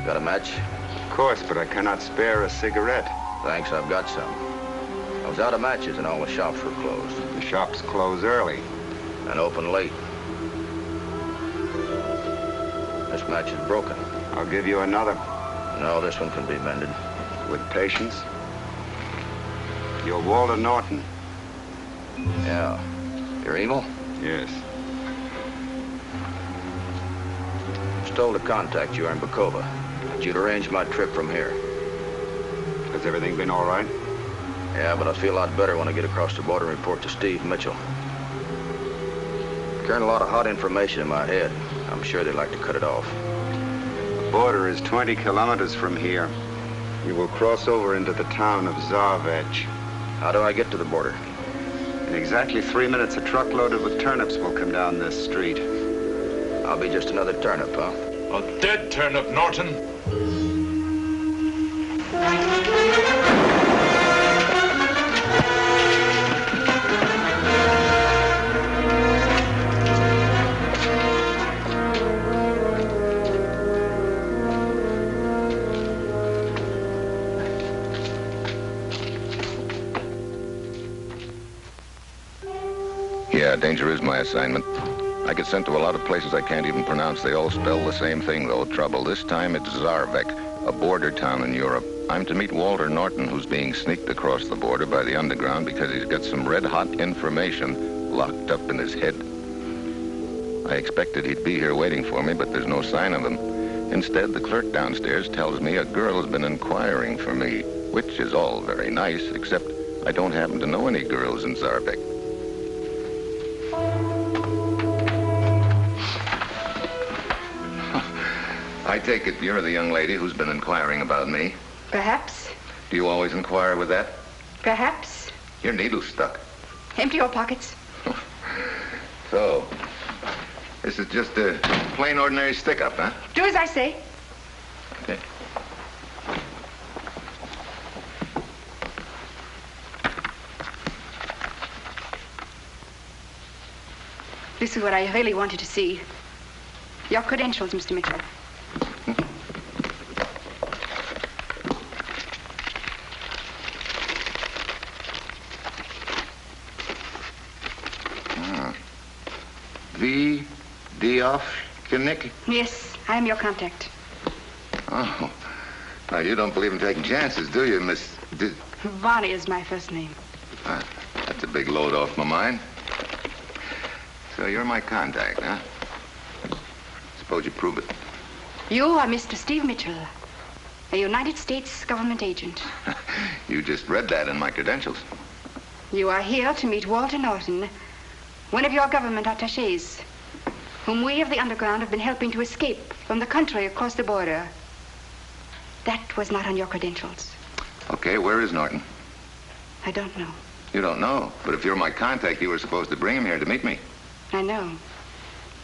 Got a match? Of course, but I cannot spare a cigarette. Thanks, I've got some. I was out of matches and all the shops were closed. The shops close early. And open late. This match is broken. I'll give you another. No, this one can be mended. With patience. You're Walter Norton. Yeah. You're Emil? Yes. I was told to contact you in Bukova. That you'd arrange my trip from here. Has everything been all right? Yeah, but I feel a lot better when I get across the border and report to Steve Mitchell. Carrying a lot of hot information in my head. I'm sure they'd like to cut it off. The border is 20 kilometers from here. We will cross over into the town of Zarvech. How do I get to the border? In exactly 3 minutes, a truck loaded with turnips will come down this street. I'll be just another turnip, huh? A dead turnip, Norton. Yeah, danger is my assignment. I get sent to a lot of places I can't even pronounce. They all spell the same thing, though. Trouble. This time it's Zarvek, a border town in Europe. I'm to meet Walter Norton, who's being sneaked across the border by the underground because he's got some red-hot information locked up in his head. I expected he'd be here waiting for me, but there's no sign of him. Instead, the clerk downstairs tells me a girl has been inquiring for me, which is all very nice, except I don't happen to know any girls in Zarvek. I take it you're the young lady who's been inquiring about me. Perhaps. Do you always inquire with that? Perhaps. Your needle's stuck. Empty your pockets. So, this is just a plain ordinary stick-up, huh? Do as I say. Okay. This is what I really wanted to see. Your credentials, Mr. Mitchell. V. Diofkinik? Yes, I am your contact. Oh. Now, you don't believe in taking chances, do you, Miss... Vonnie is my first name. That's a big load off my mind. So you're my contact, huh? Suppose you prove it. You are Mr. Steve Mitchell, a United States government agent. You just read that in my credentials. You are here to meet Walter Norton, one of your government attaches, whom we of the underground have been helping to escape from the country across the border. That was not on your credentials. Okay, where is Norton? I don't know. You don't know? But if you're my contact, you were supposed to bring him here to meet me. I know.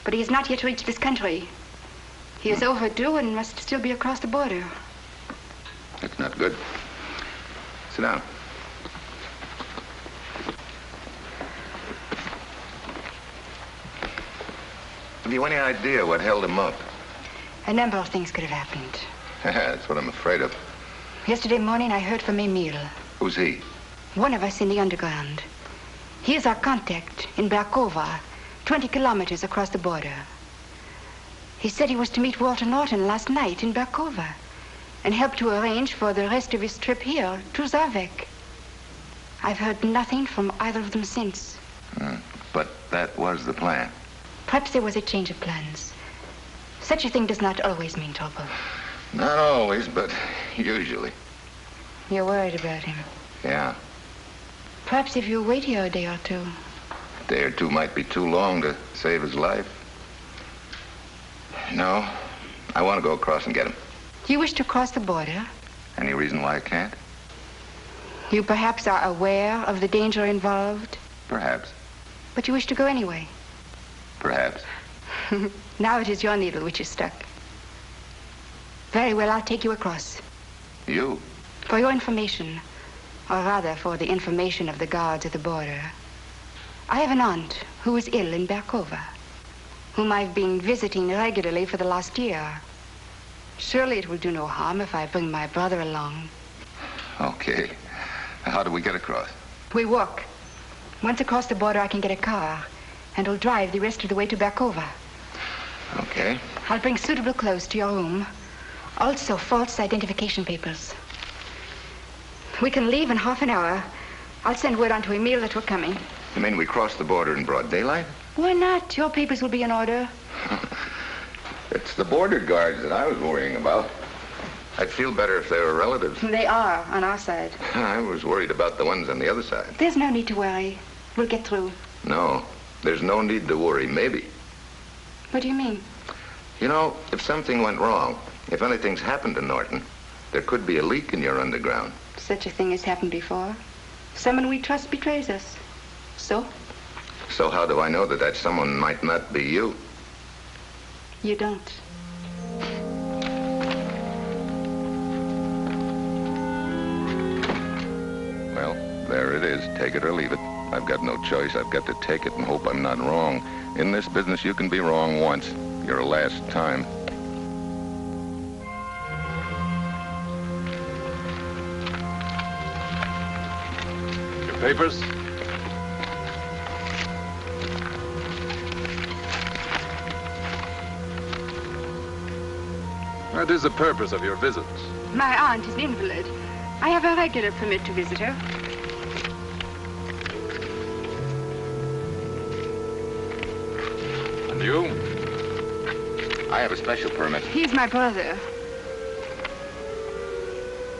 But he has not yet reached this country. He is overdue and must still be across the border. That's not good. Sit down. Have you any idea what held him up? A number of things could have happened. That's what I'm afraid of. Yesterday morning, I heard from Emil. Who's he? One of us in the underground. He is our contact in Barkova, 20 kilometers across the border. He said he was to meet Walter Norton last night in Barkova and help to arrange for the rest of his trip here to Zarvek. I've heard nothing from either of them since. But that was the plan. Perhaps there was a change of plans. Such a thing does not always mean trouble. Not always, but usually. You're worried about him. Yeah. Perhaps if you wait here a day or two. A day or two might be too long to save his life. No, I want to go across and get him. Do you wish to cross the border? Any reason why I can't? You perhaps are aware of the danger involved? Perhaps. But you wish to go anyway? Perhaps. Now it is your needle which is stuck. Very well, I'll take you across. You? For your information, or rather for the information of the guards at the border. I have an aunt who is ill in Barkova, whom I've been visiting regularly for the last year. Surely it will do no harm if I bring my brother along. Okay. How do we get across? We walk. Once across the border, I can get a car, and we'll drive the rest of the way to Berkova. Okay. I'll bring suitable clothes to your room. Also, false identification papers. We can leave in half an hour. I'll send word on to Emil that we're coming. You mean we cross the border in broad daylight? Why not? Your papers will be in order. It's the border guards that I was worrying about. I'd feel better if they were relatives. They are, on our side. I was worried about the ones on the other side. There's no need to worry. We'll get through. No, there's no need to worry, maybe. What do you mean? You know, if something went wrong, if anything's happened to Norton, there could be a leak in your underground. Such a thing has happened before. Someone we trust betrays us. So? So how do I know that that someone might not be you? You don't. Well, there it is. Take it or leave it. I've got no choice. I've got to take it and hope I'm not wrong. In this business, you can be wrong once. Your last time. Your papers? What is the purpose of your visit? My aunt is an invalid. I have a regular permit to visit her. And you? I have a special permit. He's my brother.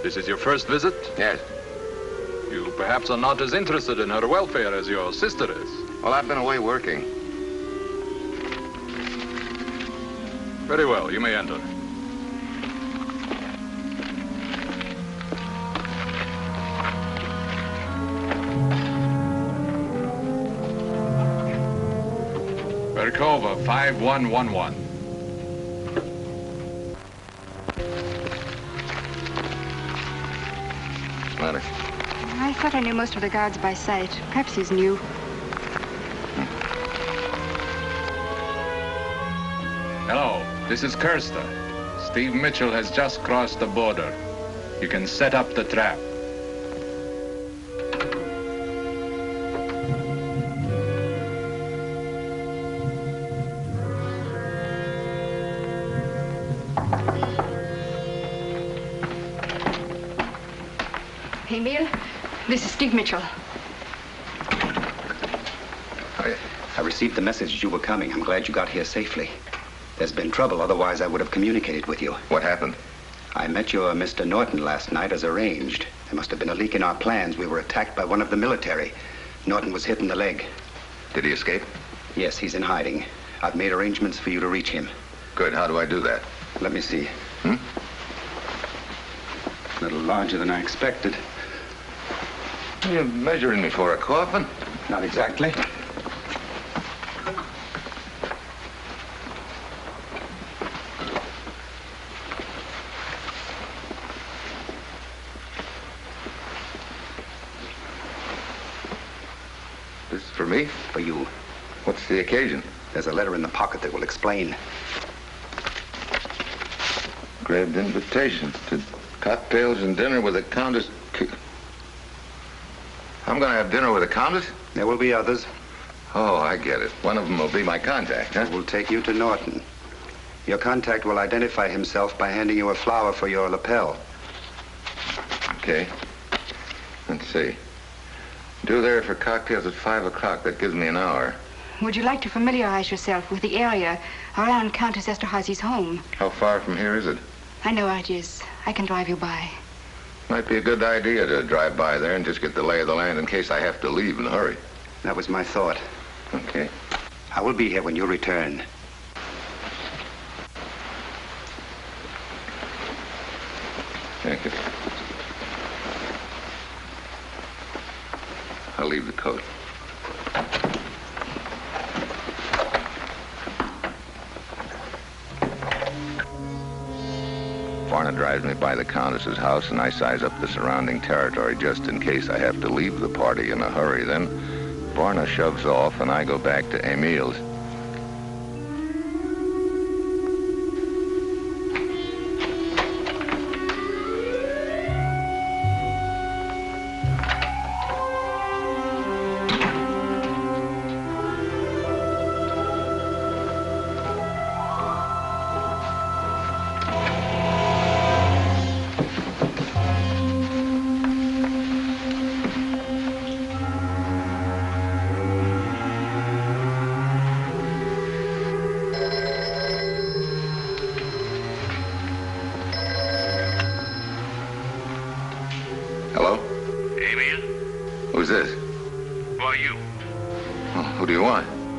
This is your first visit? Yes. You perhaps are not as interested in her welfare as your sister is. Well, I've been away working. Very well, you may enter. Berkova, 5111. What's the matter? I thought I knew most of the guards by sight. Perhaps he's new. Hello, this is Kursta. Steve Mitchell has just crossed the border. You can set up the trap. Emil, this is Steve Mitchell. I received the message you were coming. I'm glad you got here safely. There's been trouble, otherwise I would have communicated with you. What happened? I met your Mr. Norton last night as arranged. There must have been a leak in our plans. We were attacked by one of the military. Norton was hit in the leg. Did he escape? Yes, he's in hiding. I've made arrangements for you to reach him. Good. How do I do that? Let me see. A little larger than I expected. You're measuring me for a coffin? Not exactly. This is for me? For you. What's the occasion? There's a letter in the pocket that will explain. Engraved invitation to cocktails and dinner with the Countess. I'm going to have dinner with the Countess? There will be others. Oh, I get it. One of them will be my contact, huh? It will take you to Norton. Your contact will identify himself by handing you a flower for your lapel. Okay. Let's see. Due there for cocktails at 5 o'clock. That gives me an hour. Would you like to familiarize yourself with the area around Countess Esterhazy's home? How far from here is it? I know where it is. I can drive you by. Might be a good idea to drive by there and just get the lay of the land in case I have to leave in a hurry. That was my thought. Okay. I will be here when you return. Thank you. I'll leave the coat. Varna drives me by the Countess's house, and I size up the surrounding territory just in case I have to leave the party in a hurry. Then Varna shoves off, and I go back to Emil's.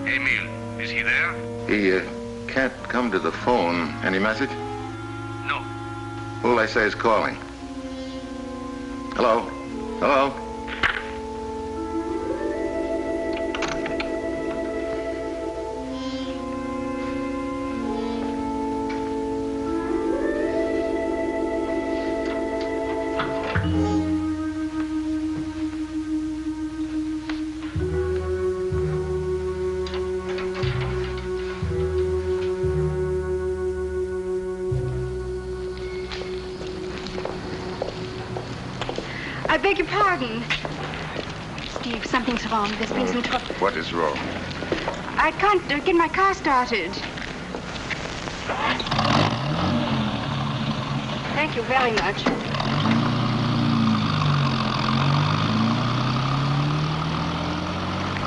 Emil, is he there? He can't come to the phone. Any message? No. Who'll I say is calling? Hello? Hello? I beg your pardon. Steve, something's wrong. There's been some trouble. What is wrong? I can't get my car started. Thank you very much.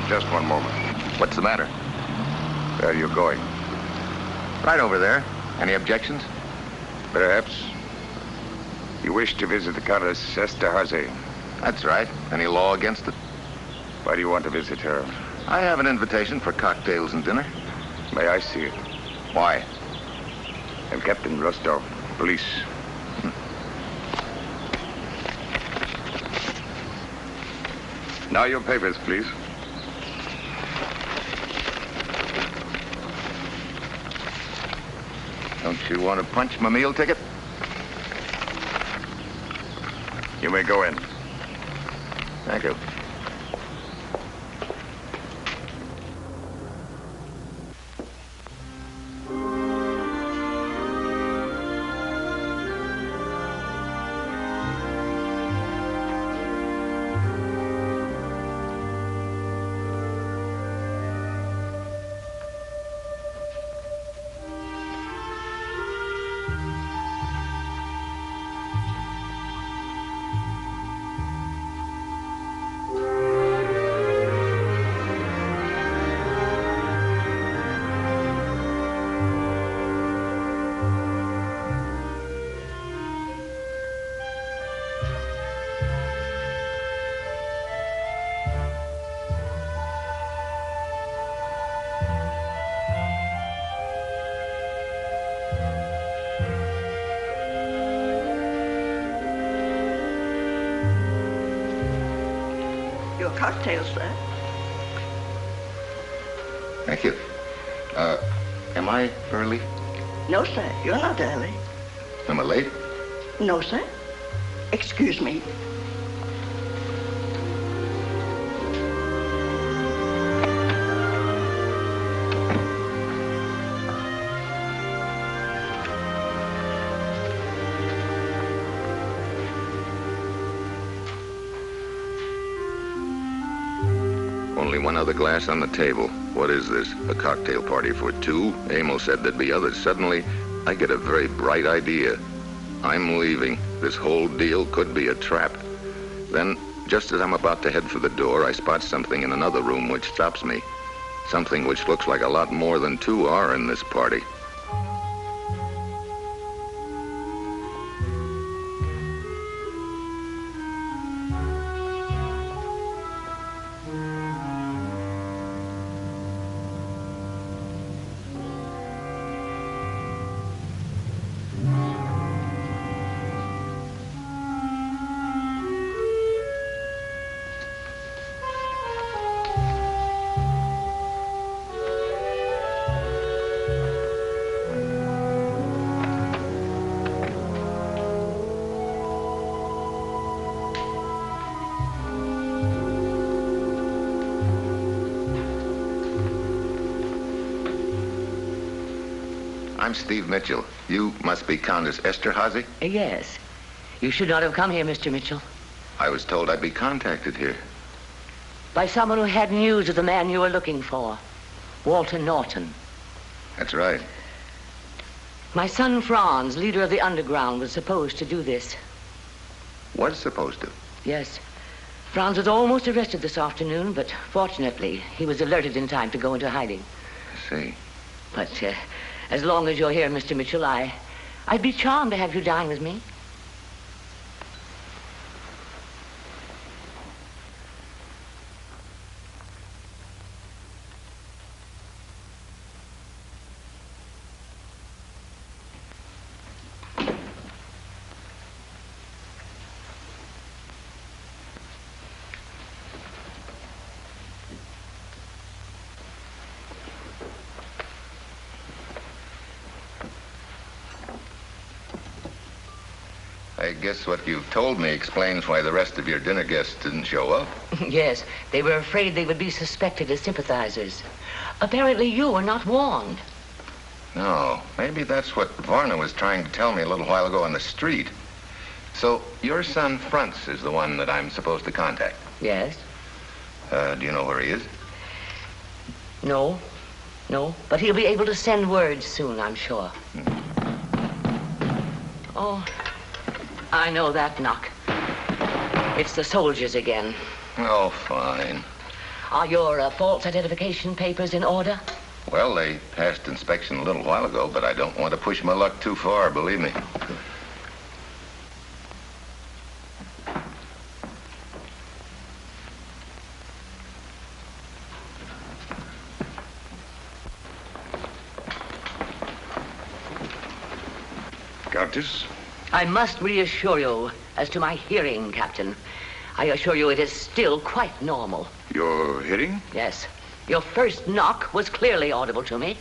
Just one moment. What's the matter? Where are you going? Right over there. Any objections? Perhaps you wish to visit the Countess Esterhazy. That's right. Any law against it? Why do you want to visit her? I have an invitation for cocktails and dinner. May I see it? Why? I'm Captain Rostov, police. Now your papers, please. Don't you want to punch my meal ticket? You may go in. Thank you. Your cocktail, sir. Thank you. Am I early? No, sir, you're not early. Am I late? No, sir. Excuse me. Only one other glass on the table. What is this? A cocktail party for two? Amos said there'd be others. Suddenly, I get a very bright idea. I'm leaving. This whole deal could be a trap. Then, just as I'm about to head for the door, I spot something in another room which stops me. Something which looks like a lot more than two are in this party. I'm Steve Mitchell. You must be Countess Esterhazy? Yes. You should not have come here, Mr. Mitchell. I was told I'd be contacted here. By someone who had news of the man you were looking for, Walter Norton. That's right. My son Franz, leader of the underground, was supposed to do this. Was supposed to? Yes. Franz was almost arrested this afternoon, but fortunately, he was alerted in time to go into hiding. I see. But as long as you're here, Mr. Mitchell, I'd be charmed to have you dine with me. I guess what you've told me explains why the rest of your dinner guests didn't show up. Yes, they were afraid they would be suspected as sympathizers. Apparently you were not warned. No, maybe that's what Varna was trying to tell me a little while ago on the street. So, your son, Franz, is the one that I'm supposed to contact? Yes. Do you know where he is? No, but he'll be able to send word soon, I'm sure. Oh, I know that knock. It's the soldiers again. Oh, fine. Are your false identification papers in order? Well, they passed inspection a little while ago, but I don't want to push my luck too far, believe me. Countess? I must reassure you as to my hearing, Captain. I assure you it is still quite normal. Your hearing? Yes. Your first knock was clearly audible to me.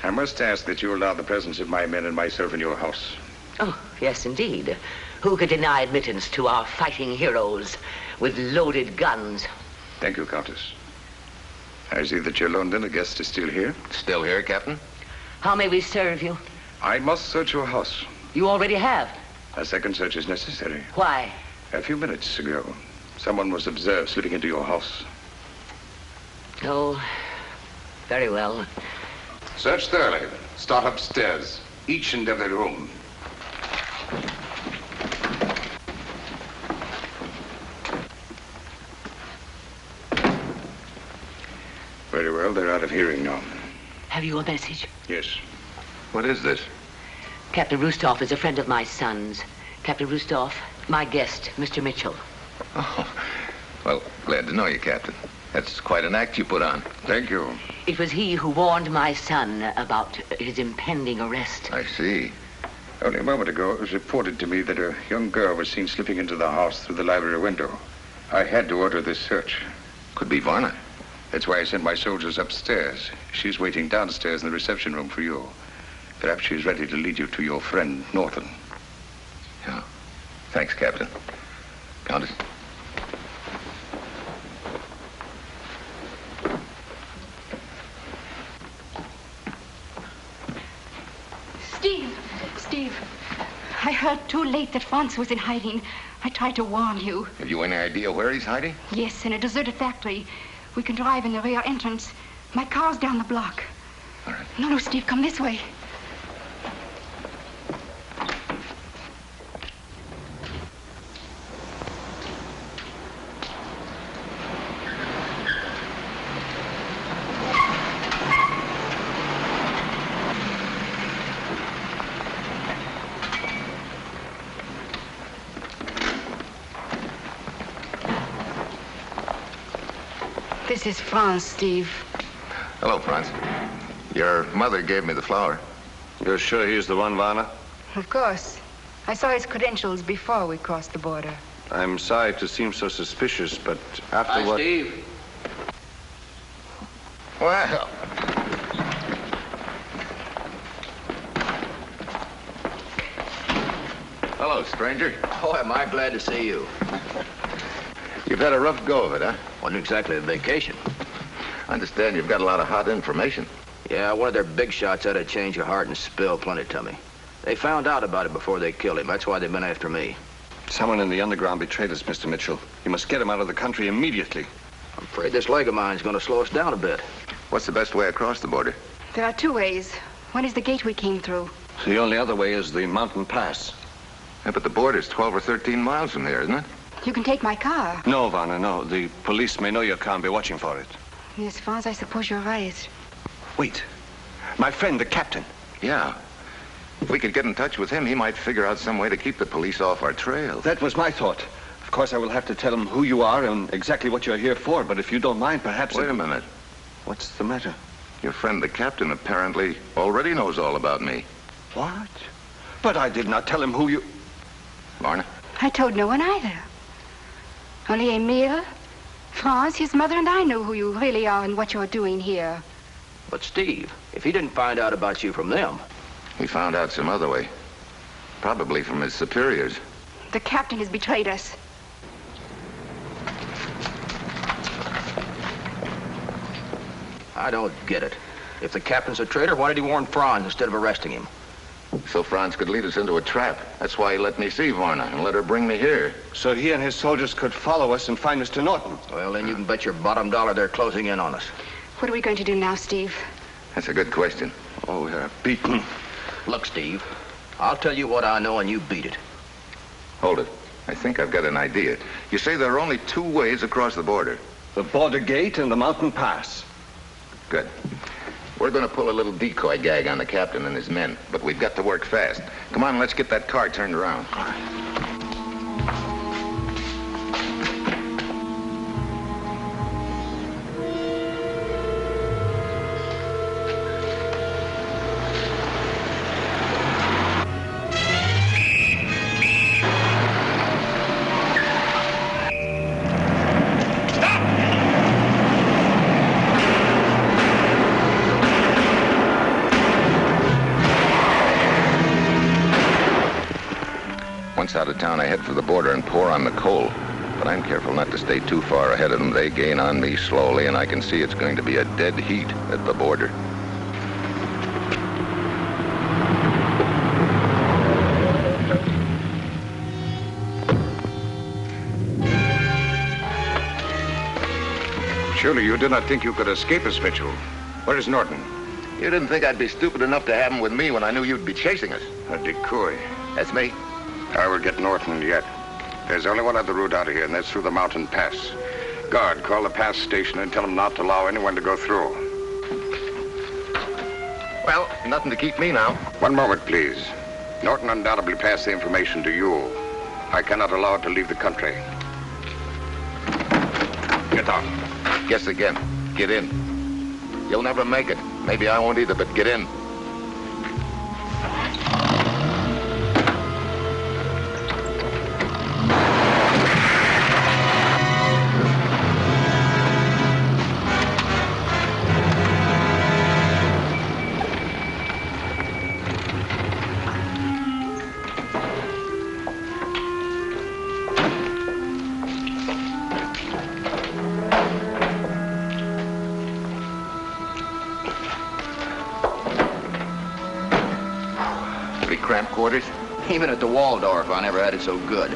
I must ask that you allow the presence of my men and myself in your house. Oh, yes, indeed. Who could deny admittance to our fighting heroes with loaded guns? Thank you, Countess. I see that your lone dinner guest is still here. Still here, Captain? How may we serve you? I must search your house. You already have. A second search is necessary. Why? A few minutes ago, someone was observed slipping into your house. Oh, very well. Search thoroughly. Start upstairs. Each and every room. Very well, they're out of hearing now. Have you a message? Yes. What is this? Captain Rustov is a friend of my son's. Captain Rustov, my guest, Mr. Mitchell. Oh, well, glad to know you, Captain. That's quite an act you put on. Thank you. It was he who warned my son about his impending arrest. I see. Only a moment ago, it was reported to me that a young girl was seen slipping into the house through the library window. I had to order this search. Could be Varna. That's why I sent my soldiers upstairs. She's waiting downstairs in the reception room for you. Perhaps she's ready to lead you to your friend, Norton. Yeah. Thanks, Captain. Countess? Steve, I heard too late that Franz was in hiding. I tried to warn you. Have you any idea where he's hiding? Yes, in a deserted factory. We can drive in the rear entrance. My car's down the block. All right. No, Steve, come this way. This is Franz, Steve. Hello, Franz. Your mother gave me the flower. You're sure he's the one, Varna? Of course. I saw his credentials before we crossed the border. I'm sorry to seem so suspicious, but after Hi, what... Steve. Well. Hello, stranger. Oh, am I glad to see you. You've had a rough go of it, huh? Wasn't exactly a vacation. I understand you've got a lot of hot information. Yeah, one of their big shots had a change of heart and spilled plenty to me. They found out about it before they killed him. That's why they've been after me. Someone in the underground betrayed us, Mr. Mitchell. You must get him out of the country immediately. I'm afraid this leg of mine's going to slow us down a bit. What's the best way across the border? There are two ways. One is the gate we came through. The only other way is the mountain pass. Yeah, but the border's 12 or 13 miles from here, isn't it? You can take my car. No, Varna, no. The police may know your car and be watching for it. Yes, Franz, I suppose you're right. Wait. My friend, the captain. Yeah. If we could get in touch with him, he might figure out some way to keep the police off our trail. That was my thought. Of course, I will have to tell him who you are and exactly what you're here for, but if you don't mind, perhaps... Wait a minute. What's the matter? Your friend, the captain, apparently already knows all about me. What? But I did not tell him who you... Varna? I told no one either. Only Emile, Franz, his mother, and I know who you really are and what you're doing here. But Steve, if he didn't find out about you from them... He found out some other way. Probably from his superiors. The captain has betrayed us. I don't get it. If the captain's a traitor, why did he warn Franz instead of arresting him? So Franz could lead us into a trap. That's why he let me see Varna and let her bring me here. So he and his soldiers could follow us and find Mr. Norton. Well, then you can bet your bottom dollar they're closing in on us. What are we going to do now, Steve? That's a good question. Oh, we're beaten. Look, Steve, I'll tell you what I know and you beat it. Hold it. I think I've got an idea. You say there are only 2 ways across the border. The border gate and the mountain pass. Good. We're going to pull a little decoy gag on the captain and his men, but we've got to work fast. Come on, let's get that car turned around. Once out of town, I head for the border and pour on the coal. But I'm careful not to stay too far ahead of them. They gain on me slowly, and I can see it's going to be a dead heat at the border. Surely you did not think you could escape us, Mitchell. Where is Norton? You didn't think I'd be stupid enough to have him with me when I knew you'd be chasing us. A decoy. That's me. I will get Norton yet. There's only one other route out of here, and that's through the mountain pass. Guard, call the pass station and tell them not to allow anyone to go through. Well, nothing to keep me now. One moment, please. Norton undoubtedly passed the information to you. I cannot allow it to leave the country. Get out. Guess again. Get in. You'll never make it. Maybe I won't either, but get in. Cramped quarters? Even at the Waldorf, I never had it so good.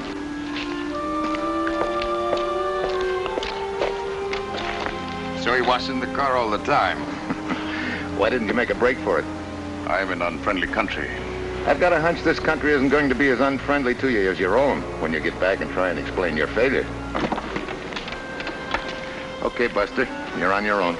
So he was in the car all the time. Why didn't you make a break for it? I'm in unfriendly country. I've got a hunch this country isn't going to be as unfriendly to you as your own when you get back and try and explain your failure. Okay, Buster, you're on your own.